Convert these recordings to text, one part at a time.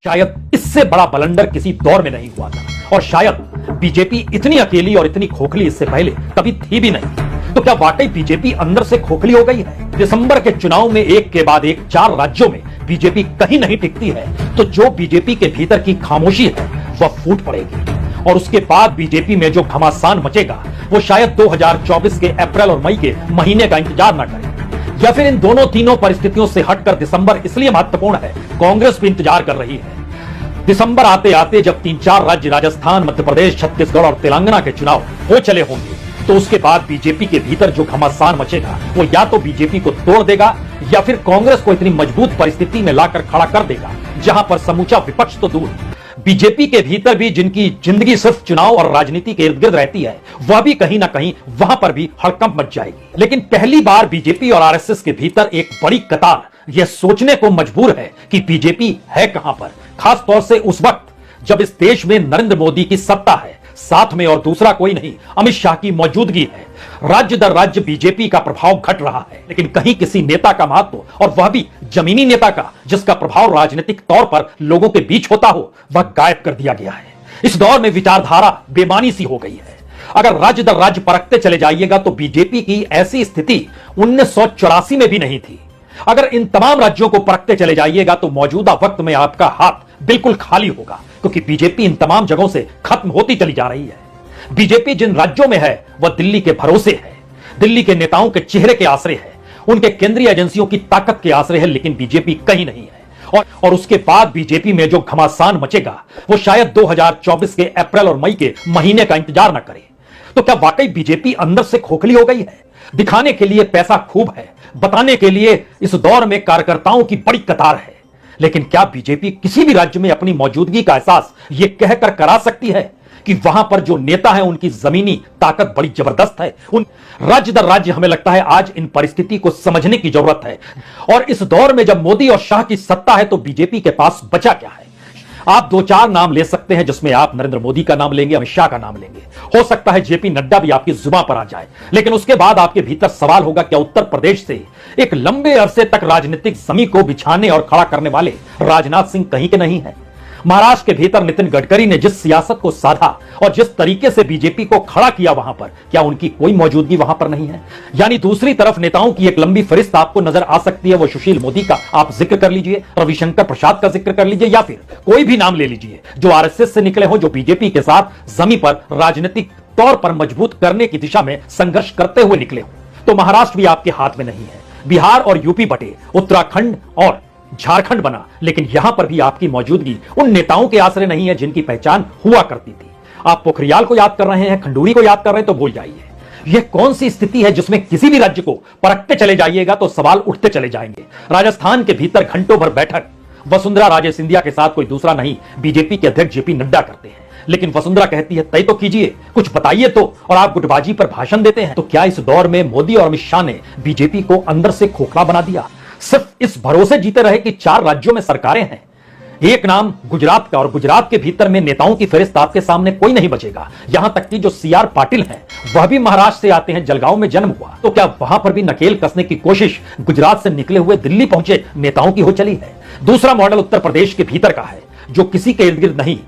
शायद इससे बड़ा बलंडर किसी दौर में नहीं हुआ था और शायद बीजेपी इतनी अकेली और इतनी खोखली इससे पहले कभी थी भी नहीं। तो क्या वाकई बीजेपी अंदर से खोखली हो गई है? दिसंबर के चुनाव में एक के बाद एक 4 राज्यों में बीजेपी कहीं नहीं टिकती है तो जो बीजेपी के भीतर की खामोशी है वह फूट पड़ेगी और उसके बाद बीजेपी में जो घमासान मचेगा वो शायद 2024 के अप्रैल और मई के महीने का इंतजार न करे। या फिर इन दोनों तीनों परिस्थितियों से हटकर दिसंबर इसलिए महत्वपूर्ण है, कांग्रेस भी इंतजार कर रही है। दिसंबर आते आते जब 3-4 राज्य राजस्थान, मध्य प्रदेश, छत्तीसगढ़ और तेलंगाना के चुनाव हो चले होंगे तो उसके बाद बीजेपी के भीतर जो घमासान मचेगा वो या तो बीजेपी को तोड़ देगा या फिर कांग्रेस को इतनी मजबूत परिस्थिति में लाकर खड़ा कर देगा जहां पर समूचा विपक्ष तो दूर, बीजेपी के भीतर भी जिनकी जिंदगी सिर्फ चुनाव और राजनीति के इर्द गिर्द रहती है वह भी कहीं ना कहीं वहां पर भी हड़कंप मच जाएगी। लेकिन पहली बार बीजेपी और आरएसएस के भीतर एक बड़ी कतार यह सोचने को मजबूर है कि बीजेपी है कहां पर, खास तौर से उस वक्त जब इस देश में नरेंद्र मोदी की सत्ता है, साथ में और दूसरा कोई नहीं अमित शाह की मौजूदगी है। राज्य दर राज्य बीजेपी का प्रभाव घट रहा है लेकिन कहीं किसी नेता का महत्व, और वह भी जमीनी नेता का जिसका प्रभाव राजनीतिक तौर पर लोगों के बीच होता हो, वह गायब कर दिया गया है। इस दौर में विचारधारा बेमानी सी हो गई है। अगर राज्य दर राज्य परखते चले जाइएगा तो बीजेपी की ऐसी स्थिति 1984 में भी नहीं थी। अगर इन तमाम राज्यों को परखते चले जाइएगा तो मौजूदा वक्त में आपका हाथ बिल्कुल खाली होगा क्योंकि बीजेपी इन तमाम जगहों से खत्म होती चली जा रही है। बीजेपी जिन राज्यों में है वह दिल्ली के भरोसे है, दिल्ली के नेताओं के चेहरे के आश्रय है, उनके केंद्रीय एजेंसियों की ताकत के आश्रय है, लेकिन बीजेपी कहीं नहीं है। और उसके बाद बीजेपी में जो घमासान मचेगा वो शायद 2024 के अप्रैल और मई के महीने का इंतजार न करे। तो क्या वाकई बीजेपी अंदर से खोखली हो गई है? दिखाने के लिए पैसा खूब है, बताने के लिए इस दौर में कार्यकर्ताओं की बड़ी कतार है, लेकिन क्या बीजेपी किसी भी राज्य में अपनी मौजूदगी का एहसास यह कहकर करा सकती है कि वहां पर जो नेता है उनकी जमीनी ताकत बड़ी जबरदस्त है? उन राज्य दर राज्य हमें लगता है आज इन परिस्थिति को समझने की जरूरत है। और इस दौर में जब मोदी और शाह की सत्ता है तो बीजेपी के पास बचा क्या है? आप 2-4 नाम ले सकते हैं जिसमें आप नरेंद्र मोदी का नाम लेंगे, अमित शाह का नाम लेंगे, हो सकता है जेपी नड्डा भी आपकी जुबान पर आ जाए, लेकिन उसके बाद आपके भीतर सवाल होगा क्या उत्तर प्रदेश से एक लंबे अरसे तक राजनीतिक जमीन को बिछाने और खड़ा करने वाले राजनाथ सिंह कहीं के नहीं है? महाराष्ट्र के भीतर नितिन गडकरी ने जिस सियासत को साधा और जिस तरीके से बीजेपी को खड़ा किया वहां पर क्या उनकी कोई मौजूदगी वहां पर नहीं है? यानी दूसरी तरफ नेताओं की एक लंबी फहरिस्त आपको नजर आ सकती है। वो सुशील मोदी का आप जिक्र कर लीजिए, रविशंकर प्रसाद का जिक्र कर लीजिए, या फिर कोई भी नाम ले लीजिए जो आरएसएस से निकले हो, जो बीजेपी के साथ जमीन पर राजनीतिक तौर पर मजबूत करने की दिशा में संघर्ष करते हुए निकले हो। तो महाराष्ट्र भी आपके हाथ में नहीं है, बिहार और यूपी बटे, उत्तराखंड और झारखंड बना, लेकिन यहां पर भी आपकी मौजूदगी उन नेताओं के आश्रय नहीं है जिनकी पहचान हुआ करती थी। आप पोखरियाल को याद कर रहे हैं, खंडूरी को याद कर रहे हैं तो भूल जाइए। यह कौन सी स्थिति है जिसमें किसी भी राज्य को परखते चले जाइएगा तो सवाल उठते चले जाएंगे। राजस्थान के भीतर घंटों भर बैठक वसुंधरा राजे सिंधिया के साथ कोई दूसरा नहीं बीजेपी के अध्यक्ष जेपी नड्डा करते हैं, लेकिन वसुंधरा कहती है तय तो कीजिए, कुछ बताइए तो, और आप गुटबाजी पर भाषण देते हैं। तो क्या इस दौर में मोदी और अमित शाह ने बीजेपी को अंदर से खोखला बना दिया? सिर्फ इस भरोसे जीते रहे कि 4 राज्यों में सरकारें हैं, एक नाम गुजरात का, और गुजरात के भीतर में नेताओं की फहरिस्त आपके सामने कोई नहीं बचेगा। यहां तक कि जो सीआर पाटिल हैं वह भी महाराष्ट्र से आते हैं, जलगांव में जन्म हुआ। तो क्या वहां पर भी नकेल कसने की कोशिश गुजरात से निकले हुए दिल्ली पहुंचे नेताओं की हो चली है? दूसरा मॉडल उत्तर प्रदेश के भीतर का है जो किसी के इर्द गिर्द नहीं,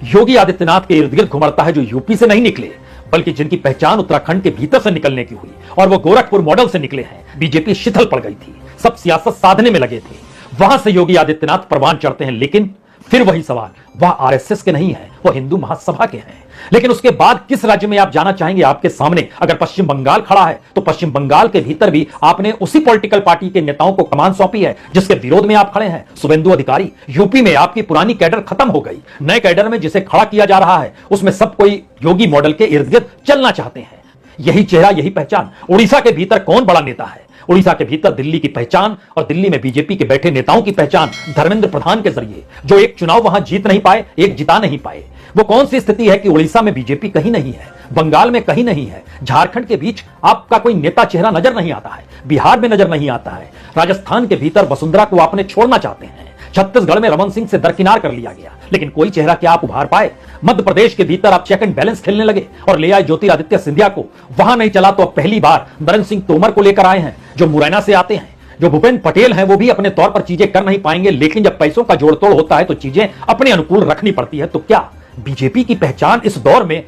योगी आदित्यनाथ के इर्द गिर्द घुमड़ता है, जो यूपी से नहीं निकले बल्कि जिनकी पहचान उत्तराखंड के भीतर से निकलने की हुई, और वो गोरखपुर मॉडल से निकले हैं। बीजेपी शिथिल पड़ गई थी, सब सियासत साधने में लगे थे, वहां से योगी आदित्यनाथ परवान चढ़ते हैं, लेकिन फिर वही सवाल, वह आरएसएस के नहीं है, वो हिंदू महासभा के हैं। लेकिन उसके बाद किस राज्य में आप जाना चाहेंगे? आपके सामने अगर पश्चिम बंगाल खड़ा है तो पश्चिम बंगाल के भीतर भी आपने उसी पॉलिटिकल पार्टी के नेताओं को कमान सौंपी है जिसके विरोध में आप खड़े हैं, शुभेंदु अधिकारी। यूपी में आपकी पुरानी कैडर खत्म हो गई, नए कैडर में जिसे खड़ा किया जा रहा है उसमें सब कोई योगी मॉडल के इर्द गिर्द चलना चाहते हैं। यही चेहरा, यही पहचान। उड़ीसा के भीतर कौन बड़ा नेता है? उड़ीसा के भीतर दिल्ली की पहचान और दिल्ली में बीजेपी के बैठे नेताओं की पहचान धर्मेंद्र प्रधान के जरिए, जो एक चुनाव वहां जीत नहीं पाए, एक जिता नहीं पाए। वो कौन सी स्थिति है कि उड़ीसा में बीजेपी कहीं नहीं है, बंगाल में कहीं नहीं है, झारखंड के बीच आपका कोई नेता चेहरा नजर नहीं आता है, बिहार में नजर नहीं आता है, राजस्थान के भीतर वसुंधरा को आपने छोड़ना चाहते हैं, छत्तीसगढ़ में रमन सिंह से दरकिनार कर लिया गया, लेकिन कोई चेहरा क्या आप उभार पाए? मध्य प्रदेश के भीतर आप चेक एंड बैलेंस खेलने लगे और ले आए ज्योतिरादित्य सिंधिया को, वहां नहीं चला तो अब पहली बार नरेंद्र सिंह तोमर को लेकर आए हैं जो मुरैना से आते हैं। जो भूपेंद्र पटेल हैं वो भी अपने तौर पर चीजें कर नहीं पाएंगे, लेकिन जब पैसों का जोड़तोड़ होता है तो चीजें अपने अनुकूल रखनी पड़ती है। तो क्या बीजेपी की पहचान इस दौर में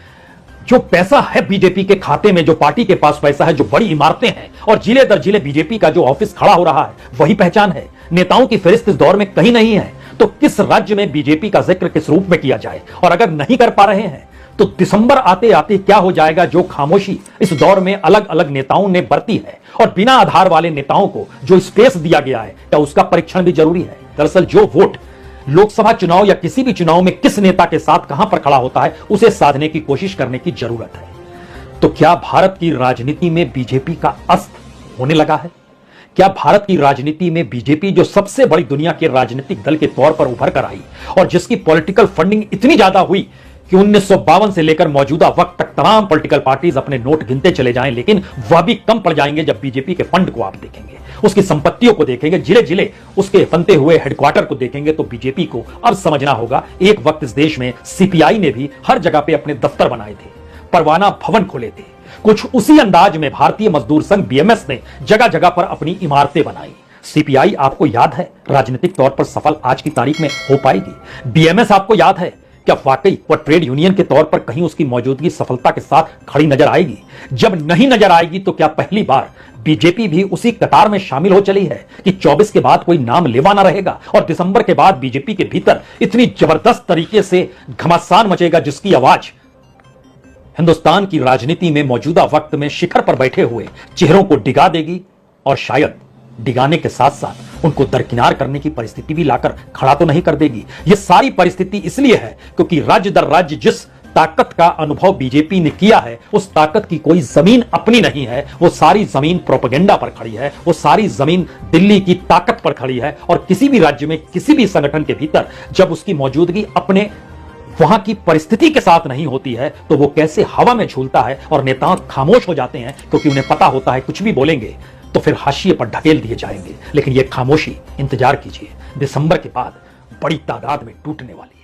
जो पैसा है बीजेपी के खाते में, जो पार्टी के पास पैसा है, जो बड़ी इमारतें हैं और जिले दर जिले बीजेपी का जो ऑफिस खड़ा हो रहा है, वही पहचान है? नेताओं की फहरिस्त इस दौर में कहीं नहीं है। तो किस राज्य में बीजेपी का जिक्र किस रूप में किया जाए? और अगर नहीं कर पा रहे हैं तो दिसंबर आते आते क्या हो जाएगा? जो खामोशी इस दौर में अलग अलग नेताओं ने बरती है और बिना आधार वाले नेताओं को जो स्पेस दिया गया है, क्या उसका परीक्षण भी जरूरी है? दरअसल जो वोट लोकसभा चुनाव या किसी भी चुनाव में किस नेता के साथ कहां पर खड़ा होता है, उसे साधने की कोशिश करने की जरूरत है। तो क्या भारत की राजनीति में बीजेपी का अस्त होने लगा है? क्या भारत की राजनीति में बीजेपी, जो सबसे बड़ी दुनिया के राजनीतिक दल के तौर पर उभर कर आई और जिसकी पॉलिटिकल फंडिंग इतनी ज्यादा हुई कि 1952 से लेकर मौजूदा वक्त तक तमाम पॉलिटिकल पार्टीज अपने नोट गिनते चले जाएं, लेकिन वह भी कम पड़ जाएंगे जब बीजेपी के फंड को आप देखेंगे, उसकी संपत्तियों को देखेंगे, जिले जिले उसके बनते हुए हेडक्वार्टर को देखेंगे, तो बीजेपी को अब समझना होगा। एक वक्त इस देश में सीपीआई ने भी हर जगह पे अपने दफ्तर बनाए थे, परवाना भवन खोले थे। कुछ उसी अंदाज में भारतीय मजदूर संघ बीएमएस ने जगह जगह पर अपनी इमारतें बनाई। सीपीआई आपको याद है राजनीतिक तौर पर सफल आज की तारीख में हो पाएगी? बीएमएस आपको याद है क्या वाकई वह ट्रेड यूनियन के तौर पर कहीं उसकी मौजूदगी सफलता के साथ खड़ी नजर आएगी? जब नहीं नजर आएगी तो क्या पहली बार बीजेपी भी उसी कतार में शामिल हो चली है कि 24 के बाद कोई नाम लेवा ना रहेगा और दिसंबर के बाद बीजेपी के भीतर इतनी जबरदस्त तरीके से घमासान मचेगा जिसकी आवाज हिंदुस्तान की राजनीति में मौजूदा वक्त में शिखर पर बैठे हुए चेहरों को डिगा देगी और शायद डिगाने के साथ साथ उनको दरकिनार करने की परिस्थिति भी लाकर खड़ा तो नहीं कर देगी। यह सारी परिस्थिति इसलिए है क्योंकि राज्य दर राज्य जिस ताकत का अनुभव बीजेपी ने किया है, उस ताकत की कोई जमीन अपनी नहीं है। वो सारी जमीन प्रोपेगेंडा पर खड़ी है, वो सारी जमीन दिल्ली की ताकत पर खड़ी है। और किसी भी राज्य में किसी भी संगठन के भीतर जब उसकी मौजूदगी अपने वहां की परिस्थिति के साथ नहीं होती है तो वो कैसे हवा में झूलता है और नेता खामोश हो जाते हैं, क्योंकि उन्हें पता होता है कुछ भी बोलेंगे तो फिर हाशिए पर ढकेल दिए जाएंगे। लेकिन ये खामोशी, इंतजार कीजिए, दिसंबर के बाद बड़ी तादाद में टूटने वाली।